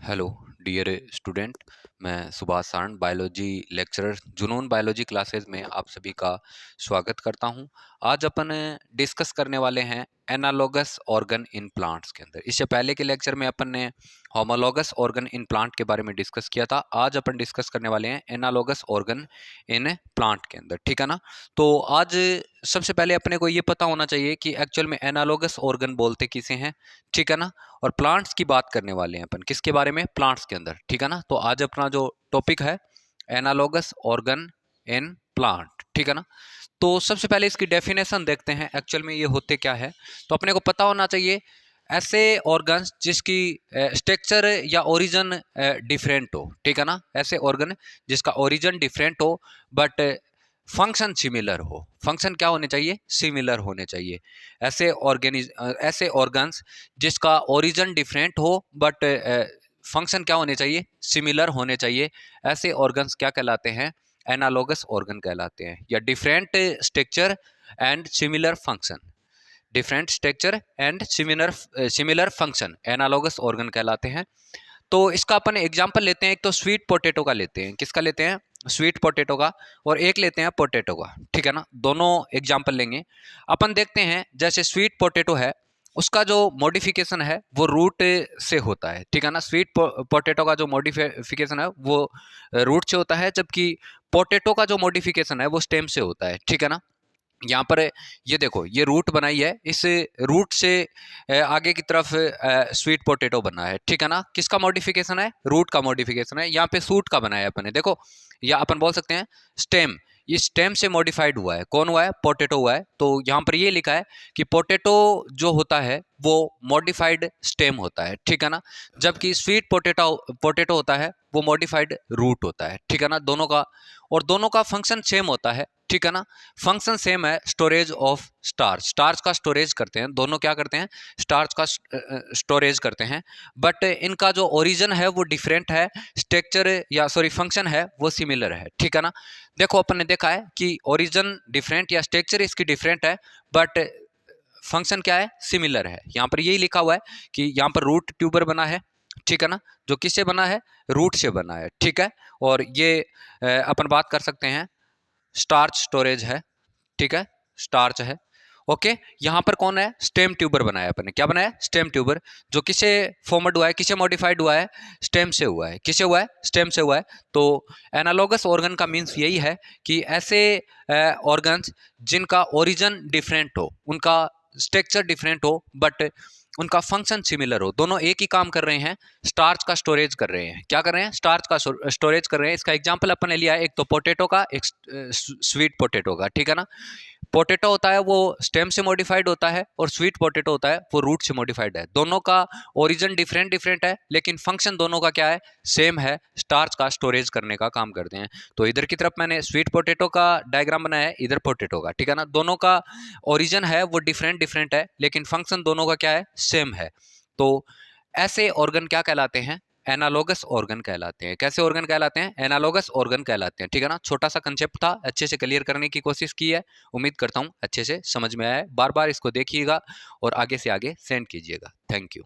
Hello dear student. मैं Subhash Saran biology lecturer Junoon biology classes में आप सभी का स्वागत करता हूं। आज अपन डिस्कस करने वाले हैं एनालॉगस ऑर्गन इन प्लांट्स के अंदर। इससे पहले के लेक्चर में अपन ने होमोलॉगस ऑर्गन इन प्लांट के बारे में डिस्कस किया था। आज अपन डिस्कस करने वाले हैं एनालॉगस ऑर्गन इन प्लांट के अंदर, ठीक है ना। तो आज सबसे पहले अपने को ये पता होना चाहिए कि एक्चुअल में एनालॉगस ऑर्गन बोलते किसे हैं, ठीक है ना। और प्लांट्स की बात करने वाले हैं अपन, किसके बारे में? प्लांट्स के अंदर, ठीक है ना। तो आज अपना जो टॉपिक है एनालॉगस ऑर्गन इन प्लांट, ठीक है ना। तो सबसे पहले इसकी डेफिनेशन देखते हैं, एक्चुअल में ये होते क्या है। तो अपने को पता होना चाहिए ऐसे ऑर्गन्स जिसकी स्ट्रक्चर या ओरिजिन डिफरेंट हो, ठीक है ना। ऐसे ऑर्गन जिसका ओरिजिन डिफरेंट हो बट फंक्शन सिमिलर हो। फंक्शन क्या होने चाहिए? सिमिलर होने चाहिए। ऐसे ऑर्गन्स जिसका ओरिजिन डिफरेंट हो बट फंक्शन क्या होने चाहिए? सिमिलर होने चाहिए। ऐसे ऑर्गन्स क्या कहलाते हैं? एनालॉगस ऑर्गन कहलाते हैं। या different structure and similar function, different structure and similar function analogous organ कहलाते हैं। तो इसका अपन एग्जांपल लेते हैं। एक तो स्वीट पोटैटो का लेते हैं। किसका लेते हैं? स्वीट पोटैटो का। और एक लेते हैं पोटैटो का, ठीक है ना। दोनों एग्जांपल लेंगे। अपन देखते हैं जैसे स्वीट पोटैटो है, उसका जो मॉडिफिकेशन है वो रूट से होता है, ठीक है ना। स्वीट पोटैटो का जो मॉडिफिकेशन है वो रूट से होता है, जबकि पोटैटो का जो मॉडिफिकेशन है वो स्टेम से होता है, ठीक है ना। यहाँ पर ये देखो, ये रूट बनाई है, इस रूट से आगे की तरफ स्वीट पोटैटो बना है, ठीक है ना। किसका मॉडिफिकेशन है? रूट का मॉडिफिकेशन है। यहाँ पे सूट का बनाया है अपने, देखो। या अपन बोल सकते हैं स्टेम, ये स्टेम से मॉडिफाइड हुआ है। कौन हुआ है? पोटैटो हुआ है। तो यहाँ पर ये लिखा है कि पोटैटो जो होता है वो मॉडिफाइड स्टेम होता है, ठीक है ना। जबकि स्वीट पोटैटो पोटैटो होता है वो मॉडिफाइड रूट होता है, ठीक है ना। दोनों का, और दोनों का फंक्शन सेम होता है, ठीक है ना। फंक्शन सेम है, स्टोरेज ऑफ स्टार्च। स्टार्च का स्टोरेज करते हैं दोनों। क्या करते हैं? स्टार्च का स्टोरेज करते हैं। बट इनका जो ओरिजिन है वो डिफरेंट है, स्ट्रक्चर या सॉरी फंक्शन है वो सिमिलर है, ठीक है ना। देखो अपन ने देखा है कि ओरिजिन डिफरेंट या स्ट्रक्चर इसकी डिफरेंट है बट फंक्शन क्या है? सिमिलर है। यहाँ पर यही लिखा हुआ है कि यहाँ पर रूट ट्यूबर बना है, ठीक है ना। जो किससे बना है? रूट से बना है, ठीक है। और ये अपन बात कर सकते हैं स्टार्च स्टोरेज है, ठीक है, स्टार्च है। ओके। यहां पर कौन है? स्टेम ट्यूबर बनाया अपने। क्या बनाया? Stem tuber. जो किसे फॉर्मड हुआ है, किसे मॉडिफाइड हुआ है? स्टेम से हुआ है। किसे हुआ है? स्टेम से हुआ है। तो एनालॉगस ऑर्गन का मीन्स यही है कि ऐसे ऑर्गन्स जिनका ओरिजिन डिफरेंट हो, उनका स्ट्रक्चर डिफरेंट हो बट उनका फंक्शन सिमिलर हो, दोनों एक ही काम कर रहे हैं, स्टार्च का स्टोरेज कर रहे हैं। क्या कर रहे हैं? स्टार्च का स्टोरेज कर रहे हैं। इसका एग्जांपल अपन ने लिया है, एक तो पोटैटो का, एक स्वीट पोटैटो का, ठीक है ना। पोटैटो होता है वो स्टेम से मॉडिफाइड होता है और स्वीट पोटैटो होता है वो रूट से मॉडिफाइड है। दोनों का ओरिजिन डिफरेंट डिफरेंट है लेकिन फंक्शन दोनों का क्या है? सेम है, स्टार्च का स्टोरेज करने का काम करते हैं। तो इधर की तरफ मैंने स्वीट पोटैटो का डायग्राम बनाया है, इधर पोटैटो का, ठीक है ना। दोनों का ओरिजिन है वो डिफरेंट डिफरेंट है लेकिन फंक्शन दोनों का क्या है? सेम है। तो ऐसे ऑर्गन क्या कहलाते हैं? एनालॉगस ऑर्गन कहलाते हैं। कैसे ऑर्गन कहलाते हैं? एनालॉगस ऑर्गन कहलाते हैं, ठीक है ना। छोटा सा कंसेप्ट था, अच्छे से क्लियर करने की कोशिश की है। उम्मीद करता हूं अच्छे से समझ में आया है। बार बार इसको देखिएगा और आगे से आगे सेंड कीजिएगा। Thank you.